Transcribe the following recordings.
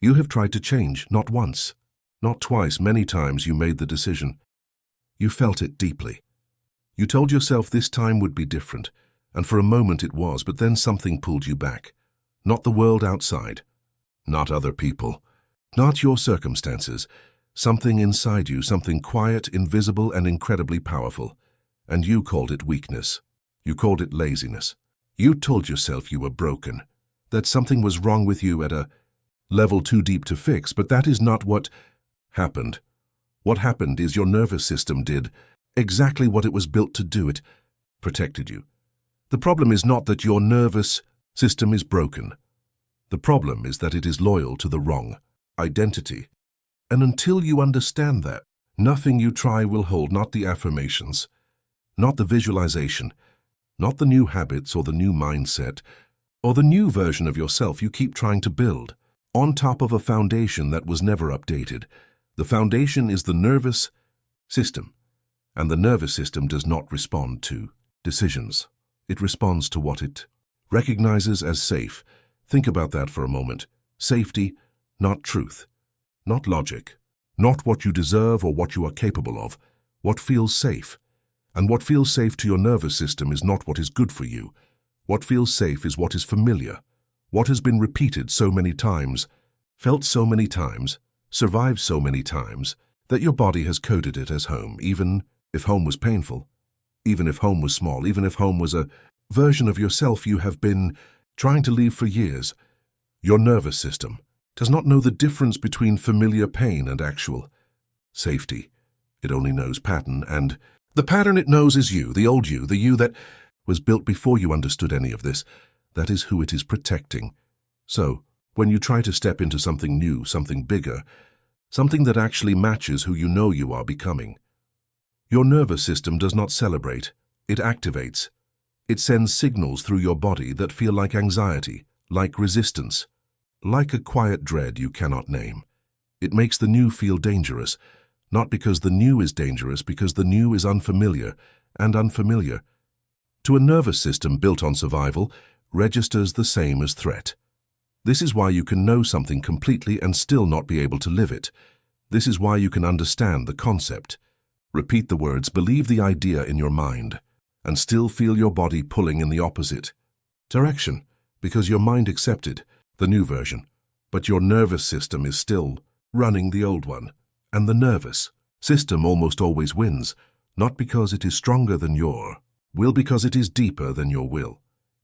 You have tried to change, not once, not twice, many times you made the decision. You felt it deeply. You told yourself this time would be different, and for a moment it was, but then something pulled you back. Not the world outside, not other people, not your circumstances. Something inside you, something quiet, invisible, and incredibly powerful. And you called it weakness. You called it laziness. You told yourself you were broken, that something was wrong with you at a level too deep to fix, but that is not what happened. What happened is your nervous system did exactly what it was built to do. It protected you. The problem is not that your nervous system is broken. The problem is that it is loyal to the wrong identity. And until you understand that, nothing you try will hold, not the affirmations, not the visualization, not the new habits or the new mindset, or the new version of yourself you keep trying to build, on top of a foundation that was never updated. The foundation is the nervous system, and the nervous system does not respond to decisions. It responds to what it recognizes as safe. Think about that for a moment. Safety, not truth. Not logic, not what you deserve or what you are capable of, what feels safe. And what feels safe to your nervous system is not what is good for you. What feels safe is what is familiar, what has been repeated so many times, felt so many times, survived so many times, that your body has coded it as home, even if home was painful, even if home was small, even if home was a version of yourself you have been trying to leave for years. Your nervous system does not know the difference between familiar pain and actual safety. It only knows pattern, and the pattern it knows is you, the old you, the you that was built before you understood any of this. That is who it is protecting. So, when you try to step into something new, something bigger, something that actually matches who you know you are becoming, your nervous system does not celebrate, it activates. It sends signals through your body that feel like anxiety, like resistance, like a quiet dread you cannot name. It makes the new feel dangerous, not because the new is dangerous, because the new is unfamiliar, and unfamiliar, to a nervous system built on survival, registers the same as threat. This is why you can know something completely and still not be able to live it. This is why you can understand the concept, repeat the words, believe the idea in your mind, and still feel your body pulling in the opposite direction, because your mind accepted the new version, but your nervous system is still running the old one. And the nervous system almost always wins, not because it is stronger than your will, because it is deeper than your will.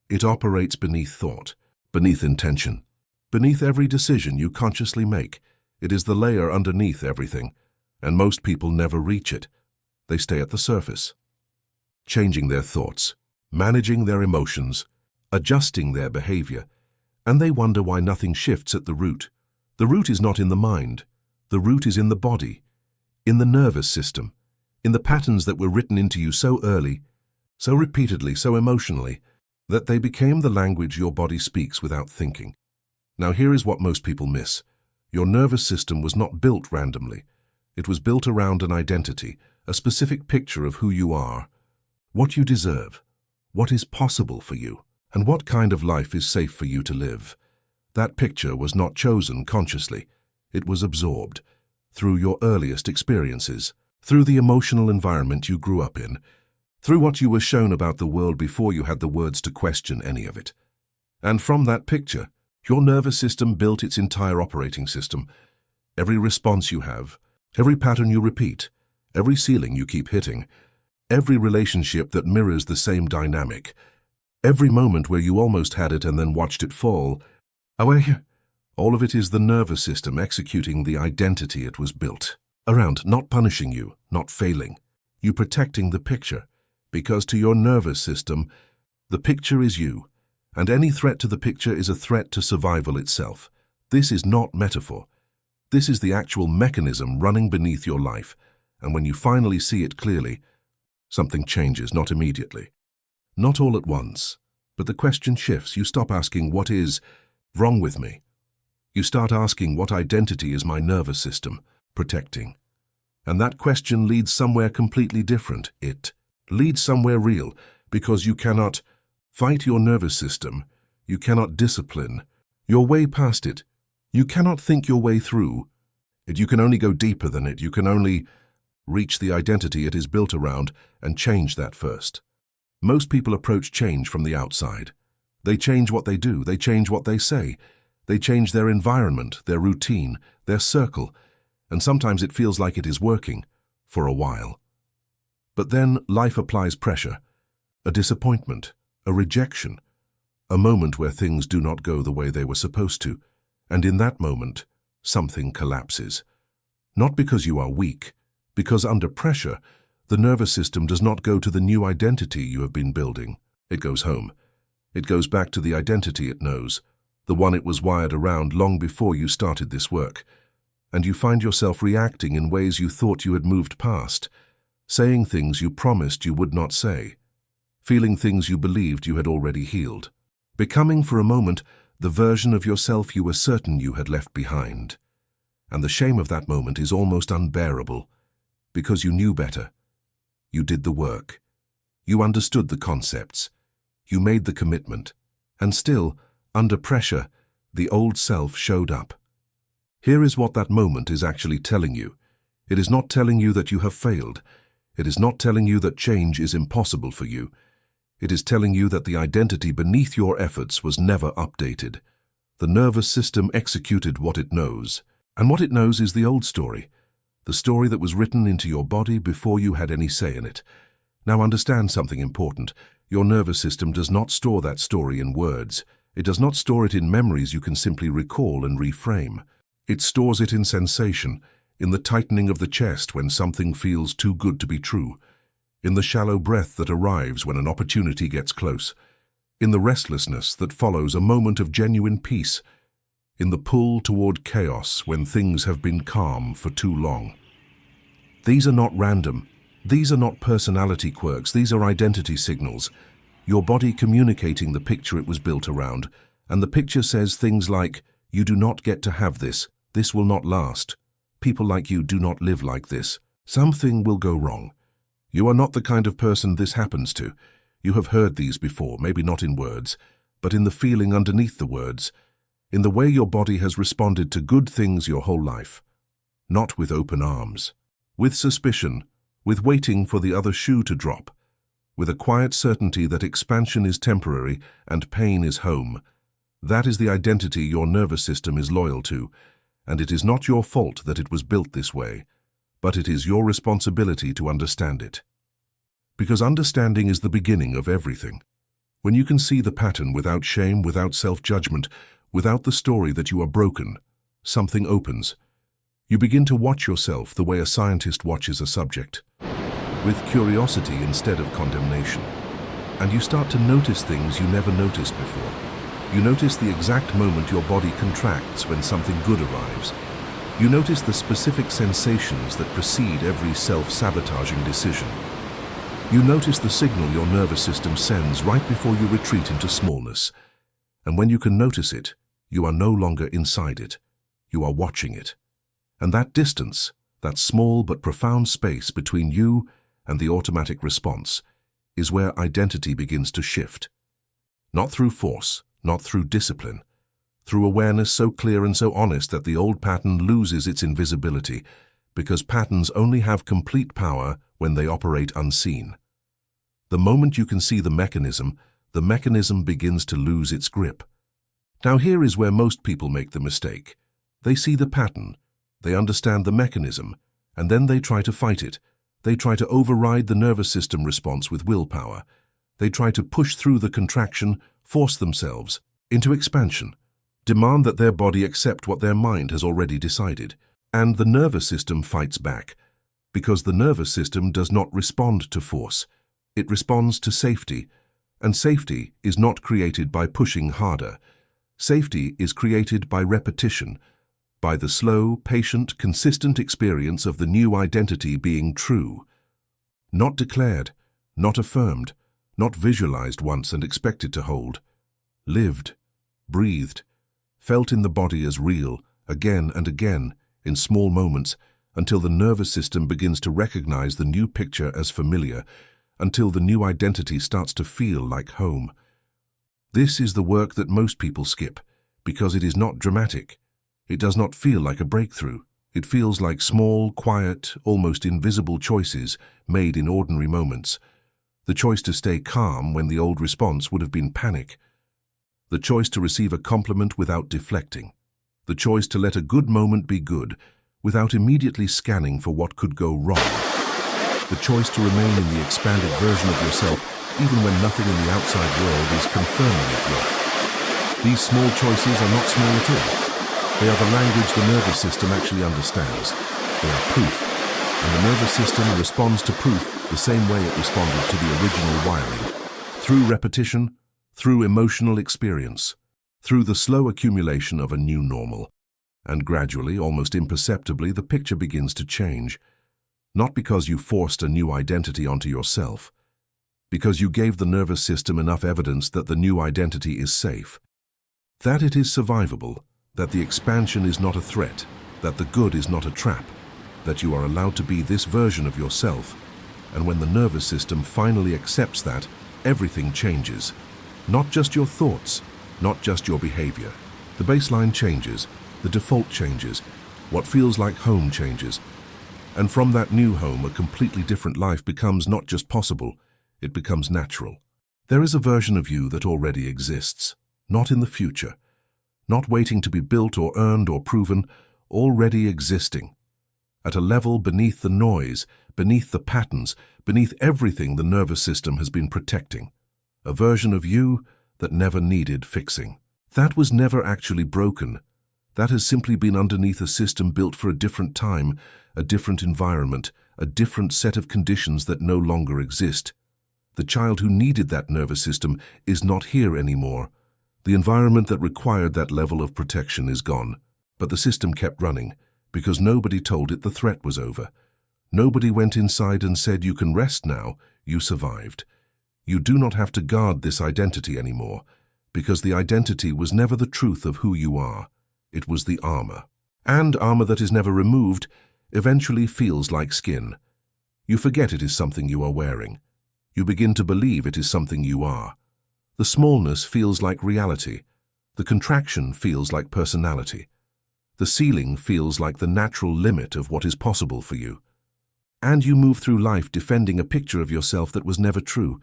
It operates beneath thought, beneath intention, beneath every decision you consciously make. It is the layer underneath everything, and most people never reach it. They stay at the surface, changing their thoughts, managing their emotions, adjusting their behavior, and they wonder why nothing shifts at the root. The root is not in the mind. The root is in the body, in the nervous system, in the patterns that were written into you so early, so repeatedly, so emotionally, that they became the language your body speaks without thinking. Now here is what most people miss. Your nervous system was not built randomly. It was built around an identity, a specific picture of who you are, what you deserve, what is possible for you, and what kind of life is safe for you to live. That picture was not chosen consciously. It was absorbed through your earliest experiences, through the emotional environment you grew up in, through what you were shown about the world before you had the words to question any of it. And from that picture, your nervous system built its entire operating system. Every response you have, every pattern you repeat, every ceiling you keep hitting, every relationship that mirrors the same dynamic, every moment where you almost had it and then watched it fall away, all of it is the nervous system executing the identity it was built around, not punishing you, not failing, you protecting the picture, because to your nervous system, the picture is you, and any threat to the picture is a threat to survival itself. This is not metaphor. This is the actual mechanism running beneath your life, and when you finally see it clearly, something changes, not immediately, not all at once, but the question shifts. You stop asking, what is wrong with me? You start asking, what identity is my nervous system protecting? And that question leads somewhere completely different. It leads somewhere real, because you cannot fight your nervous system. You cannot discipline your way past it. You cannot think your way through it. You can only go deeper than it. You can only reach the identity it is built around and change that first. Most people approach change from the outside. They change what they do. They change what they say. They change their environment, their routine, their circle, and sometimes it feels like it is working for a while. But then life applies pressure, a disappointment, a rejection, a moment where things do not go the way they were supposed to, and in that moment, something collapses. Not because you are weak, because under pressure, the nervous system does not go to the new identity you have been building. It goes home. It goes back to the identity it knows, the one it was wired around long before you started this work. And you find yourself reacting in ways you thought you had moved past, saying things you promised you would not say, feeling things you believed you had already healed, becoming for a moment the version of yourself you were certain you had left behind. And the shame of that moment is almost unbearable, because you knew better. You did the work. You understood the concepts. You made the commitment. And still, under pressure, the old self showed up. Here is what that moment is actually telling you. It is not telling you that you have failed. It is not telling you that change is impossible for you. It is telling you that the identity beneath your efforts was never updated. The nervous system executed what it knows. And what it knows is the old story. The story that was written into your body before you had any say in it. Now understand something important. Your nervous system does not store that story in words. It does not store it in memories you can simply recall and reframe. It stores it in sensation, in the tightening of the chest when something feels too good to be true, in the shallow breath that arrives when an opportunity gets close, in the restlessness that follows a moment of genuine peace, in the pull toward chaos when things have been calm for too long. These are not random. These are not personality quirks. These are identity signals. Your body communicating the picture it was built around, and the picture says things like, "You do not get to have this. This will not last. People like you do not live like this. Something will go wrong. You are not the kind of person this happens to." You have heard these before, maybe not in words, but in the feeling underneath the words, in the way your body has responded to good things your whole life. Not with open arms, with suspicion, with waiting for the other shoe to drop, with a quiet certainty that expansion is temporary and pain is home. That is the identity your nervous system is loyal to, and it is not your fault that it was built this way, but it is your responsibility to understand it. Because understanding is the beginning of everything. When you can see the pattern without shame, without self-judgment, without the story that you are broken, something opens. You begin to watch yourself the way a scientist watches a subject, with curiosity instead of condemnation. And you start to notice things you never noticed before. You notice the exact moment your body contracts when something good arrives. You notice the specific sensations that precede every self-sabotaging decision. You notice the signal your nervous system sends right before you retreat into smallness. And when you can notice it, you are no longer inside it. You are watching it. And that distance, that small but profound space between you and the automatic response, is where identity begins to shift. Not through force, not through discipline, through awareness so clear and so honest that the old pattern loses its invisibility, because patterns only have complete power when they operate unseen. The moment you can see the mechanism begins to lose its grip. Now here is where most people make the mistake. They see the pattern, they understand the mechanism, and then they try to fight it. They try to override the nervous system response with willpower. They try to push through the contraction, force themselves into expansion, demand that their body accept what their mind has already decided. And the nervous system fights back, because the nervous system does not respond to force. It responds to safety, and safety is not created by pushing harder. Safety is created by repetition, by the slow, patient, consistent experience of the new identity being true. Not declared, not affirmed, not visualized once and expected to hold. Lived, breathed, felt in the body as real, again and again, in small moments, until the nervous system begins to recognize the new picture as familiar, until the new identity starts to feel like home. This is the work that most people skip, because it is not dramatic. It does not feel like a breakthrough. It feels like small, quiet, almost invisible choices made in ordinary moments. The choice to stay calm when the old response would have been panic. The choice to receive a compliment without deflecting. The choice to let a good moment be good without immediately scanning for what could go wrong. The choice to remain in the expanded version of yourself even when nothing in the outside world is confirming it yet. These small choices are not small at all. They are the language the nervous system actually understands. They are proof, and the nervous system responds to proof the same way it responded to the original wiring. Through repetition, through emotional experience, through the slow accumulation of a new normal. And gradually, almost imperceptibly, the picture begins to change. Not because you forced a new identity onto yourself, because you gave the nervous system enough evidence that the new identity is safe, that it is survivable, that the expansion is not a threat, that the good is not a trap, that you are allowed to be this version of yourself. And when the nervous system finally accepts that, everything changes. Not just your thoughts, not just your behavior. The baseline changes, the default changes, what feels like home changes. And from that new home, a completely different life becomes not just possible, it becomes natural. There is a version of you that already exists, not in the future, not waiting to be built or earned or proven, already existing. At a level beneath the noise, beneath the patterns, beneath everything the nervous system has been protecting. A version of you that never needed fixing. That was never actually broken. That has simply been underneath a system built for a different time, a different environment, a different set of conditions that no longer exist. The child who needed that nervous system is not here anymore. The environment that required that level of protection is gone. But the system kept running, because nobody told it the threat was over. Nobody went inside and said, "You can rest now, you survived. You do not have to guard this identity anymore," because the identity was never the truth of who you are. It was the armor. And armor that is never removed eventually feels like skin. You forget it is something you are wearing. You begin to believe it is something you are. The smallness feels like reality. The contraction feels like personality. The ceiling feels like the natural limit of what is possible for you. And you move through life defending a picture of yourself that was never true.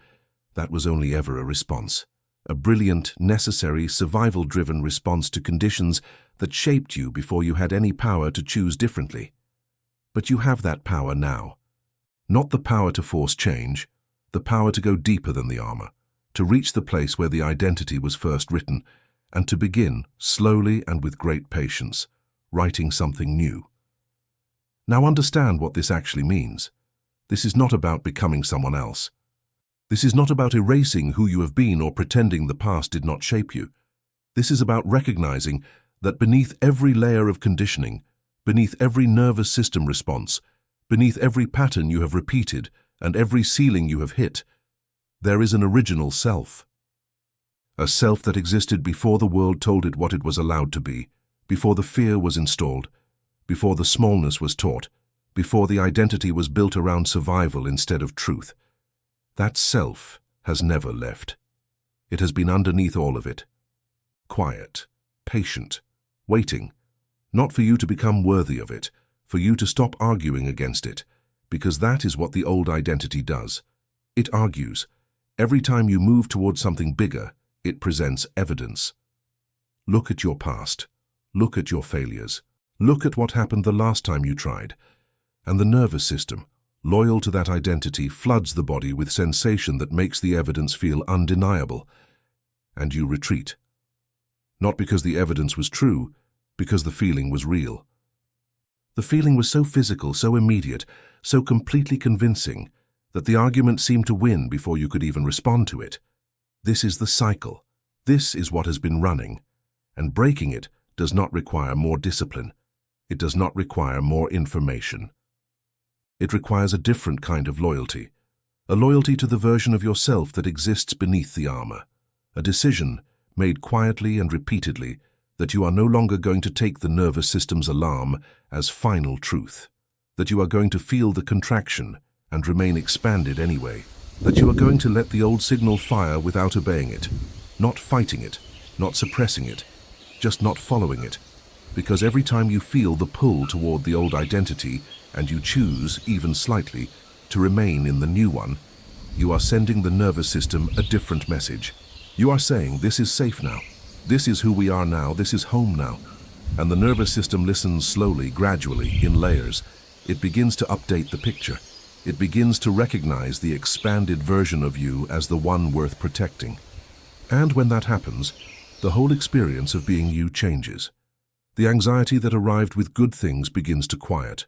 That was only ever a response. A brilliant, necessary, survival-driven response to conditions that shaped you before you had any power to choose differently. But you have that power now. Not the power to force change, the power to go deeper than the armor, to reach the place where the identity was first written, and to begin, slowly and with great patience, writing something new. Now understand what this actually means. This is not about becoming someone else. This is not about erasing who you have been or pretending the past did not shape you. This is about recognizing that beneath every layer of conditioning, beneath every nervous system response, beneath every pattern you have repeated and every ceiling you have hit, there is an original self. A self that existed before the world told it what it was allowed to be, before the fear was installed, before the smallness was taught, before the identity was built around survival instead of truth. That self has never left. It has been underneath all of it. Quiet, patient, waiting, not for you to become worthy of it, for you to stop arguing against it, because that is what the old identity does. It argues. Every time you move towards something bigger, it presents evidence. Look at your past. Look at your failures. Look at what happened the last time you tried. And the nervous system, loyal to that identity, floods the body with sensation that makes the evidence feel undeniable. And you retreat. Not because the evidence was true, because the feeling was real. The feeling was so physical, so immediate, so completely convincing, that the argument seemed to win before you could even respond to it. This is the cycle. This is what has been running. And breaking it does not require more discipline. It does not require more information. It requires a different kind of loyalty, a loyalty to the version of yourself that exists beneath the armor, a decision made quietly and repeatedly that you are no longer going to take the nervous system's alarm as final truth, that you are going to feel the contraction and remain expanded anyway, that you are going to let the old signal fire without obeying it, not fighting it, not suppressing it, just not following it, because every time you feel the pull toward the old identity and you choose, even slightly, to remain in the new one, you are sending the nervous system a different message. You are saying, this is safe now. This is who we are now. This is home now. And the nervous system listens slowly, gradually, in layers. It begins to update the picture. It begins to recognize the expanded version of you as the one worth protecting. And when that happens, the whole experience of being you changes. The anxiety that arrived with good things begins to quiet.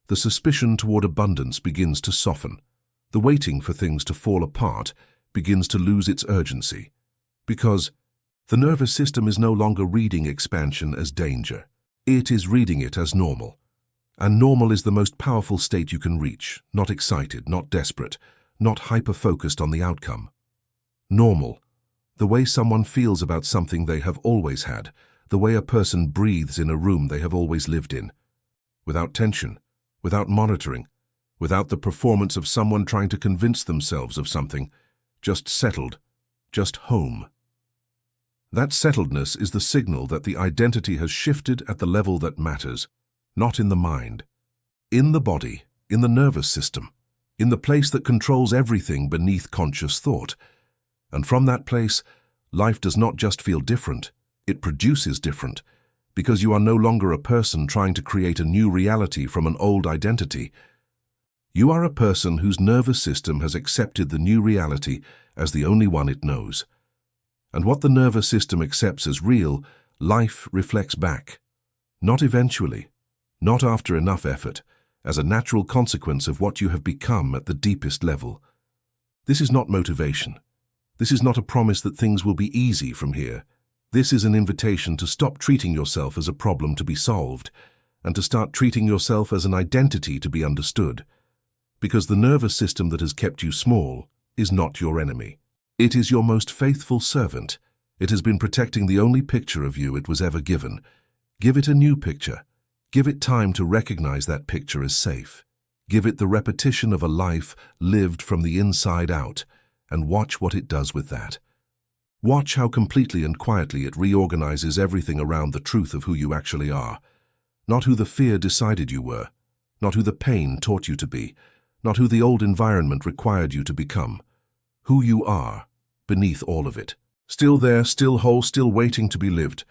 The suspicion toward abundance begins to soften. The waiting for things to fall apart begins to lose its urgency. Because the nervous system is no longer reading expansion as danger. It is reading it as normal. And normal is the most powerful state you can reach, not excited, not desperate, not hyper-focused on the outcome. Normal, the way someone feels about something they have always had, the way a person breathes in a room they have always lived in. Without tension, without monitoring, without the performance of someone trying to convince themselves of something, just settled, just home. That settledness is the signal that the identity has shifted at the level that matters, not in the mind, in the body, in the nervous system, in the place that controls everything beneath conscious thought. And from that place, life does not just feel different, it produces different, because you are no longer a person trying to create a new reality from an old identity. You are a person whose nervous system has accepted the new reality as the only one it knows. And what the nervous system accepts as real, life reflects back. Not eventually, not after enough effort, as a natural consequence of what you have become at the deepest level. This is not motivation. This is not a promise that things will be easy from here. This is an invitation to stop treating yourself as a problem to be solved, and to start treating yourself as an identity to be understood. Because the nervous system that has kept you small is not your enemy. It is your most faithful servant. It has been protecting the only picture of you it was ever given. Give it a new picture. Give it time to recognize that picture as safe. Give it the repetition of a life lived from the inside out, and watch what it does with that. Watch how completely and quietly it reorganizes everything around the truth of who you actually are. Not who the fear decided you were, not who the pain taught you to be, not who the old environment required you to become. Who you are, beneath all of it. Still there, still whole, still waiting to be lived.